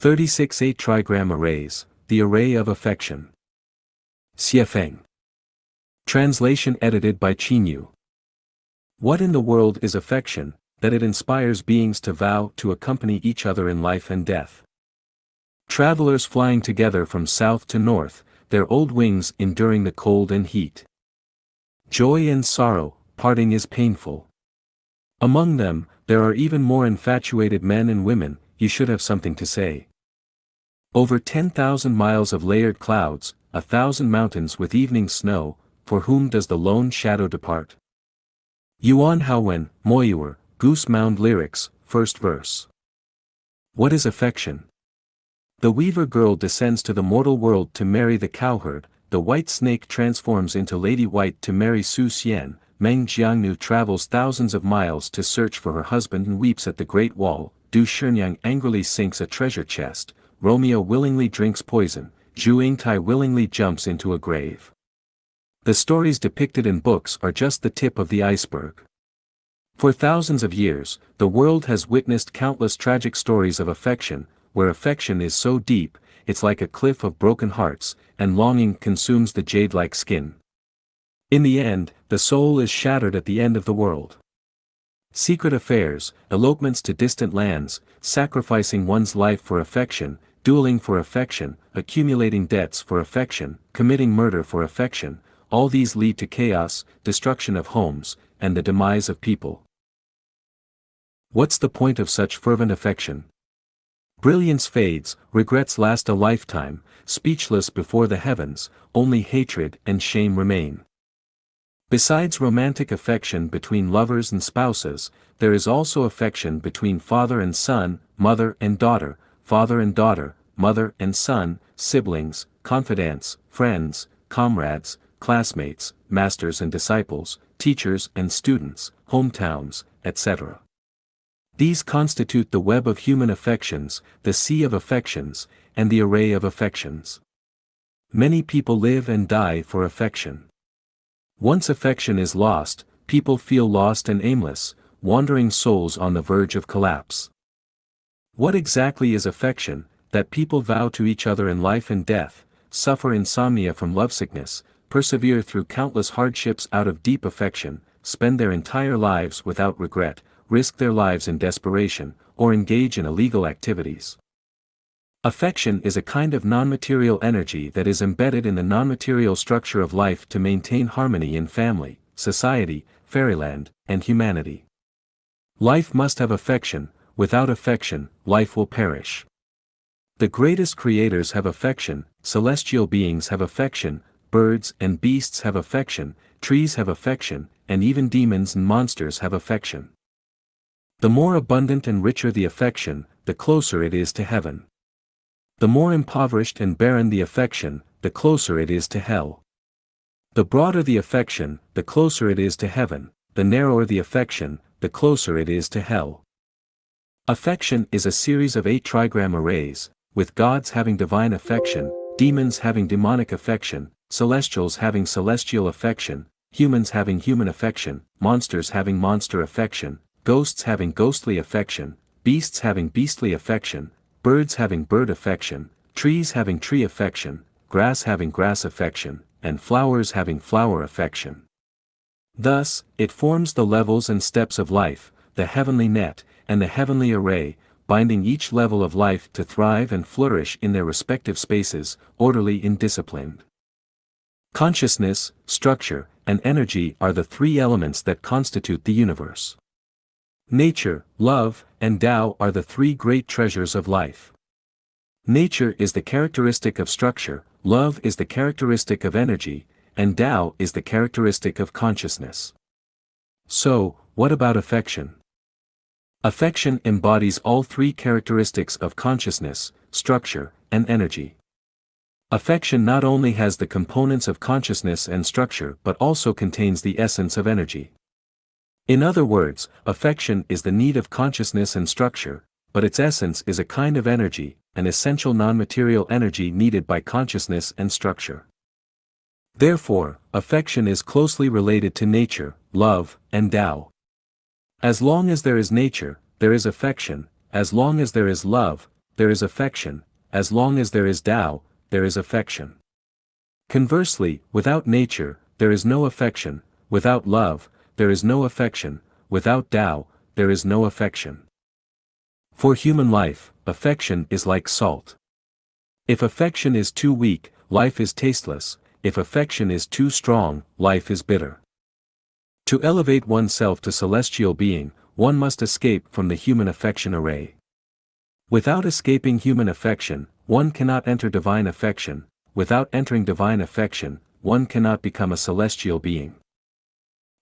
36 8 Trigram Arrays, the Array of Affection. Xiefeng. Translation edited by Qinyu. What in the world is affection, that it inspires beings to vow to accompany each other in life and death? Travelers flying together from south to north, their old wings enduring the cold and heat. Joy and sorrow, parting is painful. Among them, there are even more infatuated men and women, you should have something to say. Over 10,000 miles of layered clouds, 1,000 mountains with evening snow, for whom does the lone shadow depart? Yuan Haowen, Moyuer, Goose Mound Lyrics, first verse. What is affection? The weaver girl descends to the mortal world to marry the cowherd, the white snake transforms into Lady White to marry Su Xian, Meng Jiangnu travels thousands of miles to search for her husband and weeps at the Great Wall, Du Shenyang angrily sinks a treasure chest, Romeo willingly drinks poison, Zhu Yingtai willingly jumps into a grave. The stories depicted in books are just the tip of the iceberg. For thousands of years, the world has witnessed countless tragic stories of affection, where affection is so deep, it's like a cliff of broken hearts, and longing consumes the jade-like skin. In the end, the soul is shattered at the end of the world. Secret affairs, elopements to distant lands, sacrificing one's life for affection, dueling for affection, accumulating debts for affection, committing murder for affection, all these lead to chaos, destruction of homes, and the demise of people. What's the point of such fervent affection? Brilliance fades, regrets last a lifetime, speechless before the heavens, only hatred and shame remain. Besides romantic affection between lovers and spouses, there is also affection between father and son, mother and daughter, father and daughter, mother and son, siblings, confidants, friends, comrades, classmates, masters and disciples, teachers and students, hometowns, etc. These constitute the web of human affections, the sea of affections, and the array of affections. Many people live and die for affection. Once affection is lost, people feel lost and aimless, wandering souls on the verge of collapse. What exactly is affection? That people vow to each other in life and death, suffer insomnia from lovesickness, persevere through countless hardships out of deep affection, spend their entire lives without regret, risk their lives in desperation, or engage in illegal activities. Affection is a kind of non-material energy that is embedded in the non-material structure of life to maintain harmony in family, society, fairyland, and humanity. Life must have affection. Without affection, life will perish. The greatest creators have affection, celestial beings have affection, birds and beasts have affection, trees have affection, and even demons and monsters have affection. The more abundant and richer the affection, the closer it is to heaven. The more impoverished and barren the affection, the closer it is to hell. The broader the affection, the closer it is to heaven, the narrower the affection, the closer it is to hell. Affection is a series of 8 trigram arrays, with gods having divine affection, demons having demonic affection, celestials having celestial affection, humans having human affection, monsters having monster affection, ghosts having ghostly affection, beasts having beastly affection, birds having bird affection, trees having tree affection, grass having grass affection, and flowers having flower affection. Thus, it forms the levels and steps of life, the heavenly net, and the heavenly array, binding each level of life to thrive and flourish in their respective spaces, orderly and disciplined. Consciousness, structure, and energy are the three elements that constitute the universe. Nature, love, and Tao are the three great treasures of life. Nature is the characteristic of structure, love is the characteristic of energy, and Tao is the characteristic of consciousness. So, what about affection? Affection embodies all three characteristics of consciousness, structure, and energy. Affection not only has the components of consciousness and structure but also contains the essence of energy. In other words, affection is the need of consciousness and structure, but its essence is a kind of energy, an essential non-material energy needed by consciousness and structure. Therefore, affection is closely related to nature, love, and Tao. As long as there is nature, there is affection, as long as there is love, there is affection; as long as there is Tao, there is affection. Conversely, without nature, there is no affection; without love, there is no affection; without Tao, there is no affection. For human life, affection is like salt. If affection is too weak, life is tasteless; if affection is too strong, life is bitter. To elevate oneself to celestial being, one must escape from the human affection array. Without escaping human affection, one cannot enter divine affection; without entering divine affection, one cannot become a celestial being.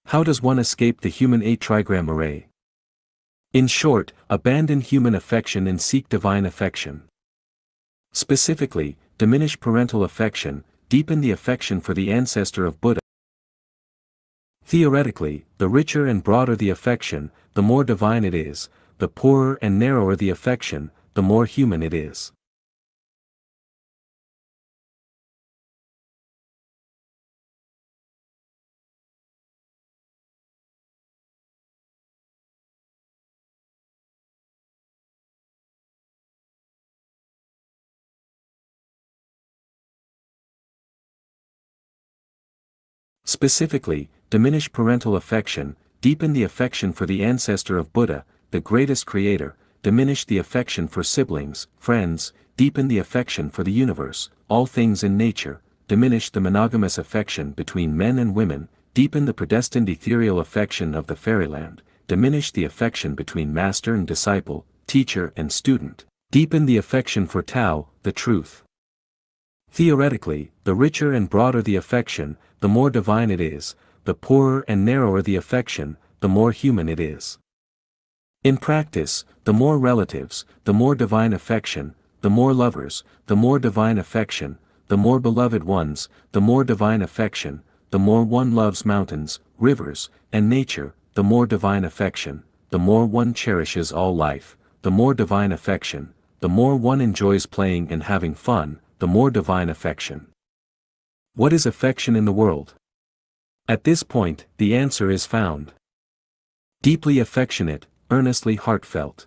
How does one escape the human 8-trigram array? In short, abandon human affection and seek divine affection. Specifically, diminish parental affection, deepen the affection for the ancestor of Buddha. Theoretically, the richer and broader the affection, the more divine it is; the poorer and narrower the affection, the more human it is. Specifically, diminish parental affection, deepen the affection for the ancestor of Buddha, the greatest creator; diminish the affection for siblings, friends; deepen the affection for the universe, all things in nature; diminish the monogamous affection between men and women; deepen the predestined ethereal affection of the fairyland; diminish the affection between master and disciple, teacher and student; deepen the affection for Tao, the truth. Theoretically, the richer and broader the affection, the more divine it is; the poorer and narrower the affection, the more human it is. In practice, the more relatives, the more divine affection; the more lovers, the more divine affection; the more beloved ones, the more divine affection; the more one loves mountains, rivers, and nature, the more divine affection; the more one cherishes all life, the more divine affection; the more one enjoys playing and having fun, the more divine affection. What is affection in the world? At this point, the answer is found. Deeply affectionate, earnestly heartfelt.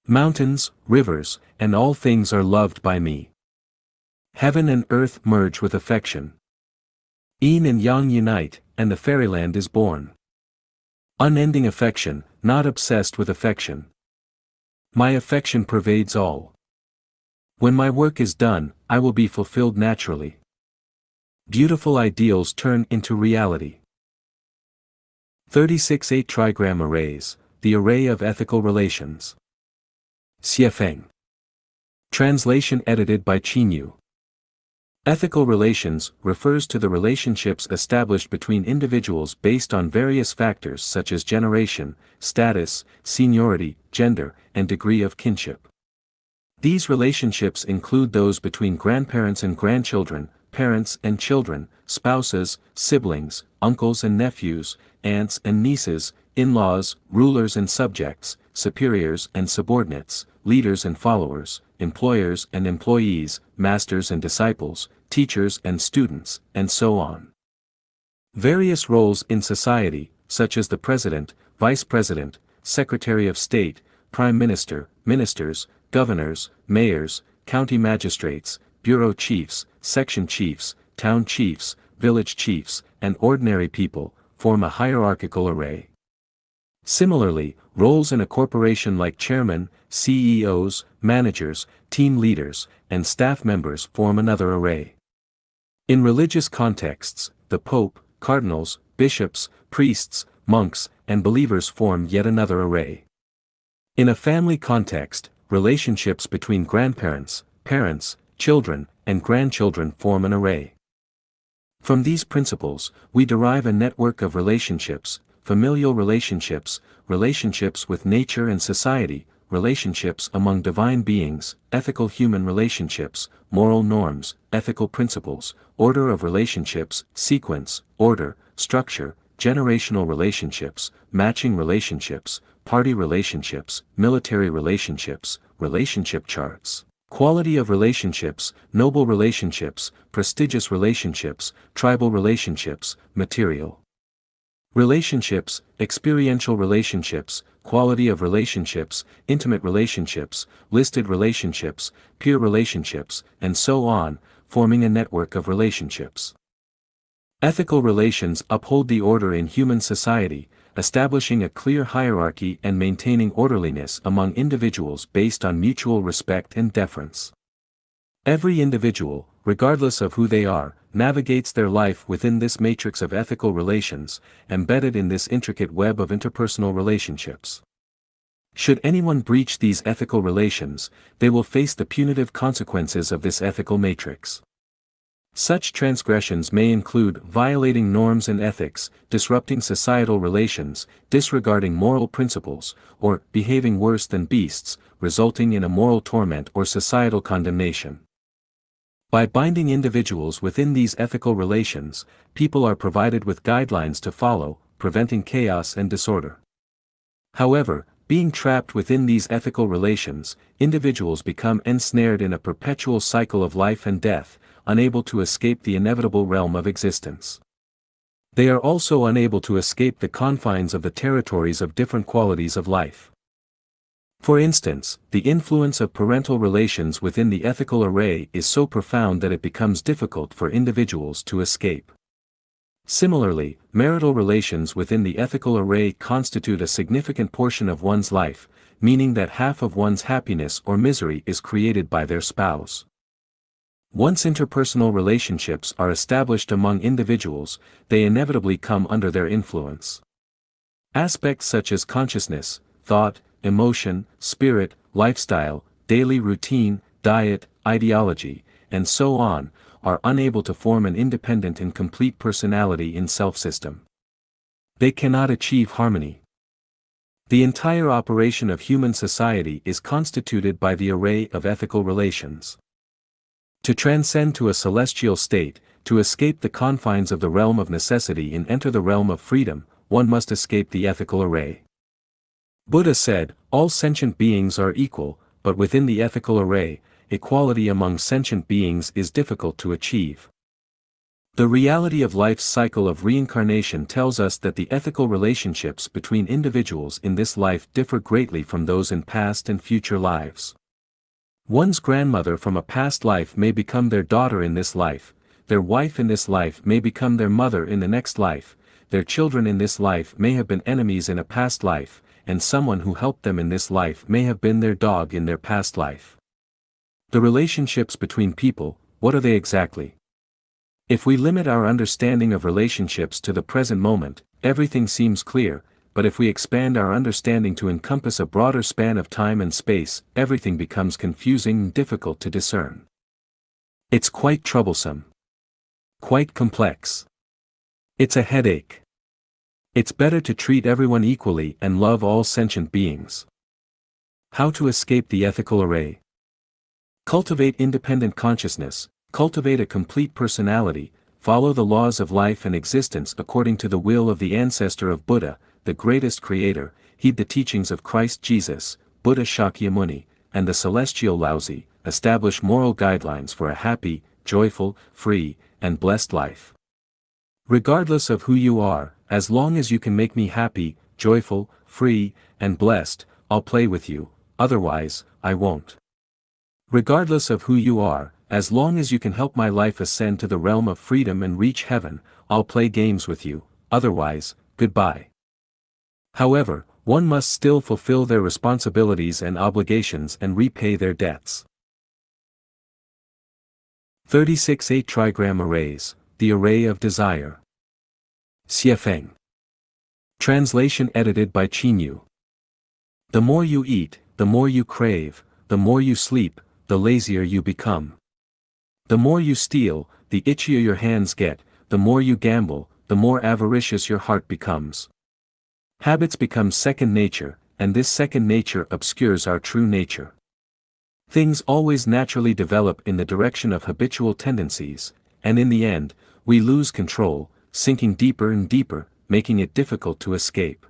Mountains, rivers, and all things are loved by me. Heaven and earth merge with affection. Yin and yang unite, and the fairyland is born. Unending affection, not obsessed with affection. My affection pervades all. When my work is done, I will be fulfilled naturally. Beautiful ideals turn into reality. 36 8-trigram arrays, the array of ethical relations. Xiefeng. Translation edited by Qinyu. Ethical relations refers to the relationships established between individuals based on various factors such as generation, status, seniority, gender, and degree of kinship. These relationships include those between grandparents and grandchildren, parents and children, spouses, siblings, uncles and nephews, aunts and nieces, in-laws, rulers and subjects, superiors and subordinates, leaders and followers, employers and employees, masters and disciples, teachers and students, and so on. Various roles in society, such as the president, vice president, secretary of state, prime minister, ministers, governors, mayors, county magistrates, bureau chiefs, section chiefs, town chiefs, village chiefs, and ordinary people, form a hierarchical array. Similarly, roles in a corporation like chairman, CEOs, managers, team leaders, and staff members form another array. In religious contexts, the pope, cardinals, bishops, priests, monks, and believers form yet another array. In a family context, relationships between grandparents, parents, children, and grandchildren form an array. From these principles, we derive a network of relationships: familial relationships, relationships with nature and society, relationships among divine beings, ethical human relationships, moral norms, ethical principles, order of relationships, sequence, order, structure, generational relationships, matching relationships, party relationships, military relationships, relationship charts, quality of relationships, noble relationships, prestigious relationships, tribal relationships, material Relationships, experiential relationships, quality of relationships, intimate relationships, listed relationships, peer relationships, and so on, forming a network of relationships. Ethical relations uphold the order in human society, establishing a clear hierarchy and maintaining orderliness among individuals based on mutual respect and deference. Every individual, regardless of who they are, navigates their life within this matrix of ethical relations, embedded in this intricate web of interpersonal relationships. Should anyone breach these ethical relations, they will face the punitive consequences of this ethical matrix. Such transgressions may include violating norms and ethics, disrupting societal relations, disregarding moral principles, or behaving worse than beasts, resulting in a moral torment or societal condemnation. By binding individuals within these ethical relations, people are provided with guidelines to follow, preventing chaos and disorder. However, being trapped within these ethical relations, individuals become ensnared in a perpetual cycle of life and death, unable to escape the inevitable realm of existence. They are also unable to escape the confines of the territories of different qualities of life. For instance, the influence of parental relations within the ethical array is so profound that it becomes difficult for individuals to escape. Similarly, marital relations within the ethical array constitute a significant portion of one's life, meaning that half of one's happiness or misery is created by their spouse. Once interpersonal relationships are established among individuals, they inevitably come under their influence. Aspects such as consciousness, thought, emotion, spirit, lifestyle, daily routine, diet, ideology, and so on, are unable to form an independent and complete personality in self-system. They cannot achieve harmony. The entire operation of human society is constituted by the array of ethical relations. To transcend to a celestial state, to escape the confines of the realm of necessity and enter the realm of freedom, one must escape the ethical array. Buddha said, all sentient beings are equal, but within the ethical array, equality among sentient beings is difficult to achieve. The reality of life's cycle of reincarnation tells us that the ethical relationships between individuals in this life differ greatly from those in past and future lives. One's grandmother from a past life may become their daughter in this life, their wife in this life may become their mother in the next life, their children in this life may have been enemies in a past life, and someone who helped them in this life may have been their dog in their past life. The relationships between people, what are they exactly? If we limit our understanding of relationships to the present moment, everything seems clear, but if we expand our understanding to encompass a broader span of time and space, everything becomes confusing and difficult to discern. It's quite troublesome. Quite complex. It's a headache. It's better to treat everyone equally and love all sentient beings. How to escape the ethical array? Cultivate independent consciousness, cultivate a complete personality, follow the laws of life and existence according to the will of the ancestor of Buddha, the greatest creator, heed the teachings of Christ Jesus, Buddha Shakyamuni, and the celestial Laozi, establish moral guidelines for a happy, joyful, free, and blessed life. Regardless of who you are, as long as you can make me happy, joyful, free, and blessed, I'll play with you, otherwise, I won't. Regardless of who you are, as long as you can help my life ascend to the realm of freedom and reach heaven, I'll play games with you, otherwise, goodbye. However, one must still fulfill their responsibilities and obligations and repay their debts. 36 8 Trigram Arrays, the Array of Desire. Xiefeng. Translation edited by Qinyu. The more you eat, the more you crave, the more you sleep, the lazier you become. The more you steal, the itchier your hands get, the more you gamble, the more avaricious your heart becomes. Habits become second nature, and this second nature obscures our true nature. Things always naturally develop in the direction of habitual tendencies, and in the end, we lose control, sinking deeper and deeper, making it difficult to escape.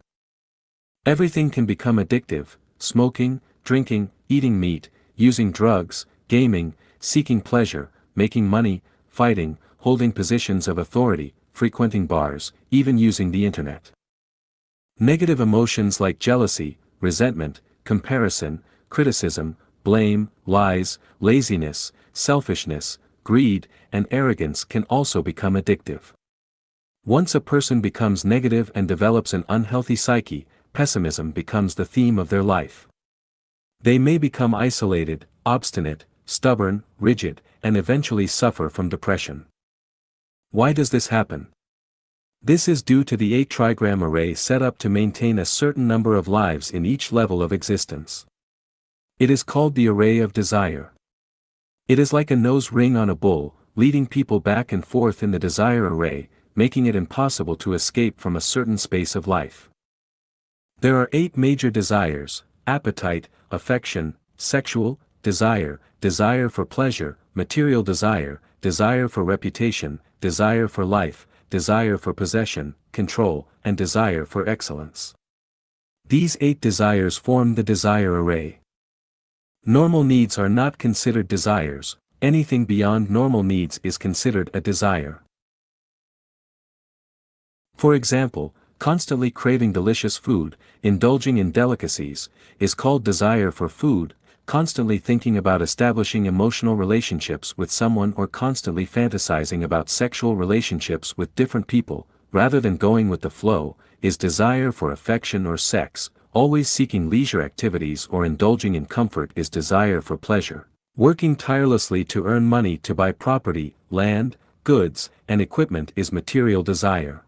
Everything can become addictive: smoking, drinking, eating meat, using drugs, gaming, seeking pleasure, making money, fighting, holding positions of authority, frequenting bars, even using the internet. Negative emotions like jealousy, resentment, comparison, criticism, blame, lies, laziness, selfishness, greed, and arrogance can also become addictive. Once a person becomes negative and develops an unhealthy psyche, pessimism becomes the theme of their life. They may become isolated, obstinate, stubborn, rigid, and eventually suffer from depression. Why does this happen? This is due to the 8-trigram array set up to maintain a certain number of lives in each level of existence. It is called the array of desire. It is like a nose ring on a bull, leading people back and forth in the desire array, making it impossible to escape from a certain space of life. There are 8 major desires: appetite, affection, sexual, desire, desire for pleasure, material desire, desire for reputation, desire for life, desire for possession, control, and desire for excellence. These 8 desires form the desire array. Normal needs are not considered desires; anything beyond normal needs is considered a desire. For example, constantly craving delicious food, indulging in delicacies, is called desire for food. Constantly thinking about establishing emotional relationships with someone or constantly fantasizing about sexual relationships with different people, rather than going with the flow, is desire for affection or sex. Always seeking leisure activities or indulging in comfort is desire for pleasure. Working tirelessly to earn money to buy property, land, goods, and equipment is material desire.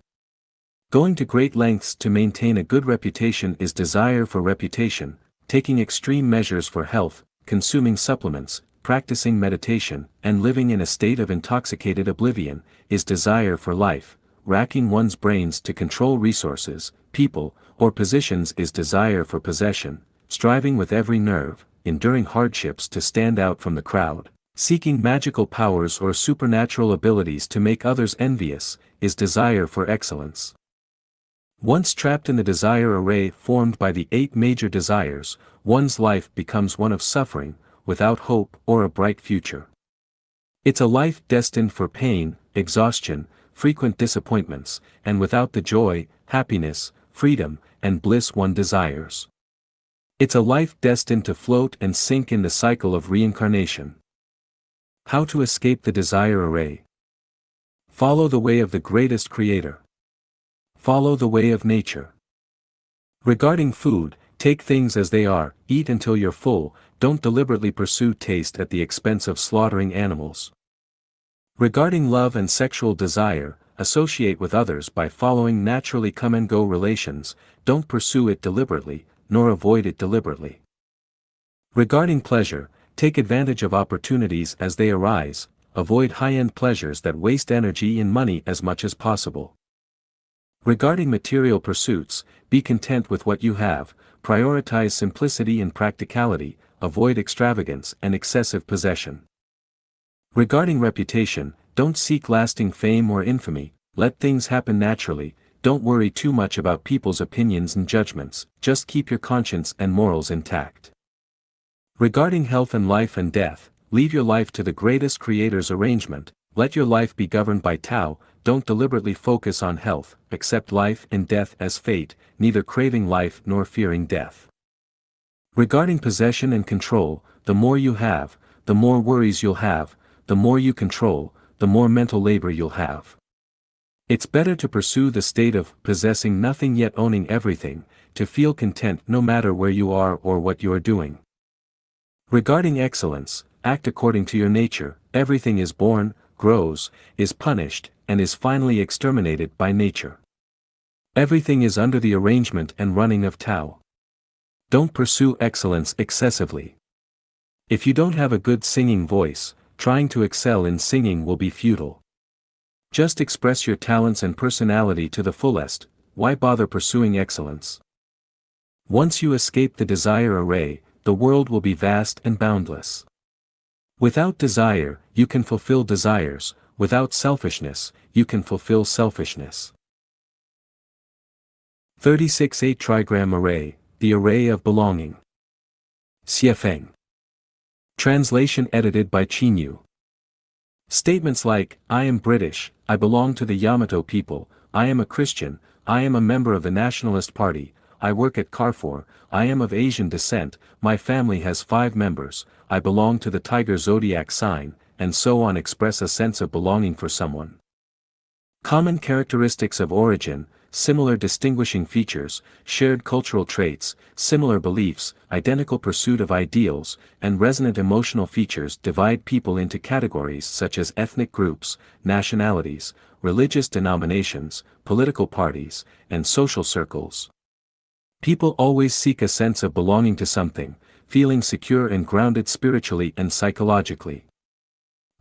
Going to great lengths to maintain a good reputation is desire for reputation. Taking extreme measures for health, consuming supplements, practicing meditation, and living in a state of intoxicated oblivion, is desire for life. Racking one's brains to control resources, people, or positions is desire for possession. Striving with every nerve, enduring hardships to stand out from the crowd, seeking magical powers or supernatural abilities to make others envious, is desire for excellence. Once trapped in the desire array formed by the 8 major desires, one's life becomes one of suffering, without hope or a bright future. It's a life destined for pain, exhaustion, frequent disappointments, and without the joy, happiness, freedom, and bliss one desires. It's a life destined to float and sink in the cycle of reincarnation. How to escape the desire array? Follow the way of the greatest creator. Follow the way of nature. Regarding food, take things as they are, eat until you're full, don't deliberately pursue taste at the expense of slaughtering animals. Regarding love and sexual desire, associate with others by following naturally come-and-go relations, don't pursue it deliberately, nor avoid it deliberately. Regarding pleasure, take advantage of opportunities as they arise, avoid high-end pleasures that waste energy and money as much as possible. Regarding material pursuits, be content with what you have, prioritize simplicity and practicality, avoid extravagance and excessive possession. Regarding reputation, don't seek lasting fame or infamy, let things happen naturally, don't worry too much about people's opinions and judgments, just keep your conscience and morals intact. Regarding health and life and death, leave your life to the greatest creator's arrangement, let your life be governed by Tao. Don't deliberately focus on health, accept life and death as fate, neither craving life nor fearing death. Regarding possession and control, the more you have, the more worries you'll have, the more you control, the more mental labor you'll have. It's better to pursue the state of possessing nothing yet owning everything, to feel content no matter where you are or what you are doing. Regarding excellence, act according to your nature. Everything is born, grows, is punished, and is finally exterminated by nature. Everything is under the arrangement and running of Tao. Don't pursue excellence excessively. If you don't have a good singing voice, trying to excel in singing will be futile. Just express your talents and personality to the fullest. Why bother pursuing excellence? Once you escape the desire array, the world will be vast and boundless. Without desire, you can fulfill desires. Without selfishness, you can fulfill selfishness. 36 8-trigram array, the array of belonging. Xie Feng. Translation edited by Qin Yu. Statements like, I am British, I belong to the Yamato people, I am a Christian, I am a member of the Nationalist Party, I work at Carrefour, I am of Asian descent, my family has 5 members, I belong to the Tiger zodiac sign, and so on express a sense of belonging for someone. Common characteristics of origin, similar distinguishing features, shared cultural traits, similar beliefs, identical pursuit of ideals, and resonant emotional features divide people into categories such as ethnic groups, nationalities, religious denominations, political parties, and social circles. People always seek a sense of belonging to something, feeling secure and grounded spiritually and psychologically.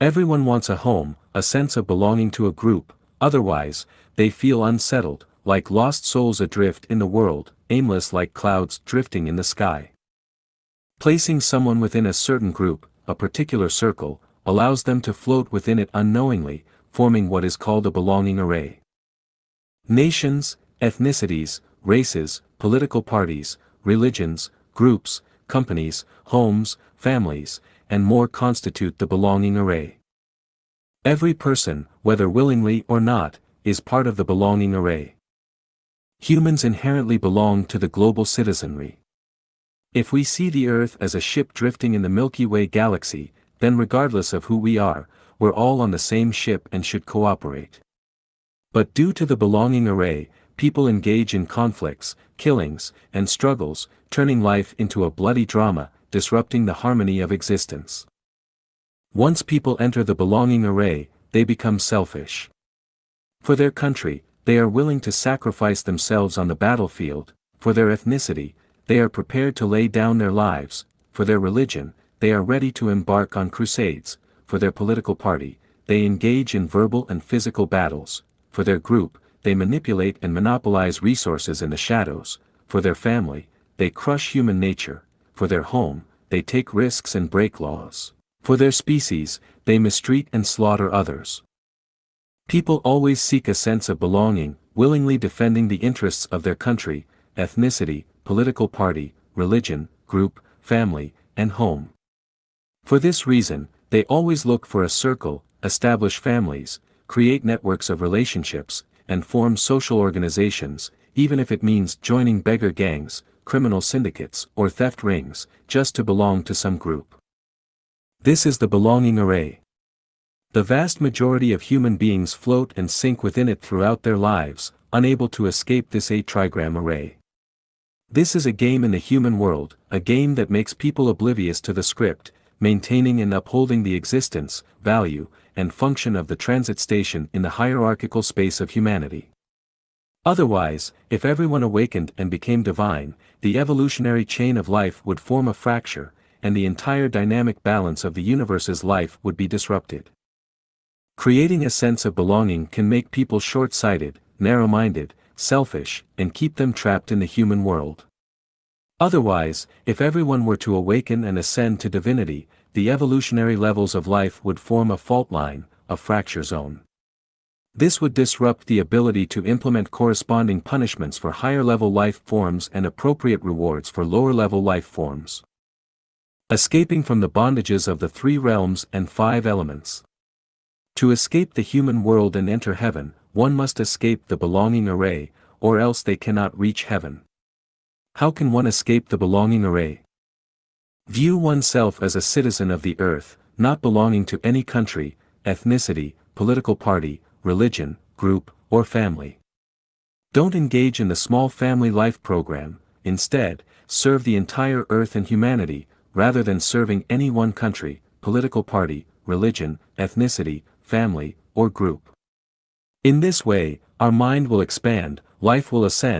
Everyone wants a home, a sense of belonging to a group, otherwise, they feel unsettled, like lost souls adrift in the world, aimless like clouds drifting in the sky. Placing someone within a certain group, a particular circle, allows them to float within it unknowingly, forming what is called a belonging array. Nations, ethnicities, races, political parties, religions, groups, companies, homes, families, and more constitute the belonging array. Every person, whether willingly or not, is part of the belonging array. Humans inherently belong to the global citizenry. If we see the Earth as a ship drifting in the Milky Way galaxy, then regardless of who we are, we're all on the same ship and should cooperate. But due to the belonging array, people engage in conflicts, killings, and struggles, turning life into a bloody drama, disrupting the harmony of existence. Once people enter the belonging array, they become selfish. For their country, they are willing to sacrifice themselves on the battlefield; for their ethnicity, they are prepared to lay down their lives; for their religion, they are ready to embark on crusades; for their political party, they engage in verbal and physical battles; for their group, they manipulate and monopolize resources in the shadows; for their family, they crush human nature; for their home, they take risks and break laws; for their species, they mistreat and slaughter others. People always seek a sense of belonging, willingly defending the interests of their country, ethnicity, political party, religion, group, family, and home. For this reason, they always look for a circle, establish families, create networks of relationships, and form social organizations, even if it means joining beggar gangs, criminal syndicates, or theft rings, just to belong to some group. This is the belonging array. The vast majority of human beings float and sink within it throughout their lives, unable to escape this trigram array. This is a game in the human world, a game that makes people oblivious to the script, maintaining and upholding the existence, value, and function of the transit station in the hierarchical space of humanity. Otherwise, if everyone awakened and became divine, the evolutionary chain of life would form a fracture, and the entire dynamic balance of the universe's life would be disrupted. Creating a sense of belonging can make people short-sighted, narrow-minded, selfish, and keep them trapped in the human world. Otherwise, if everyone were to awaken and ascend to divinity, the evolutionary levels of life would form a fault line, a fracture zone. This would disrupt the ability to implement corresponding punishments for higher-level life forms and appropriate rewards for lower-level life forms. Escaping from the bondages of the 3 realms and 5 elements. To escape the human world and enter heaven, one must escape the belonging array, or else they cannot reach heaven. How can one escape the belonging array? View oneself as a citizen of the earth, not belonging to any country, ethnicity, political party, religion, group, or family. Don't engage in the small family life program; instead, serve the entire earth and humanity, rather than serving any one country, political party, religion, ethnicity, family, or group. In this way, our mind will expand, life will ascend,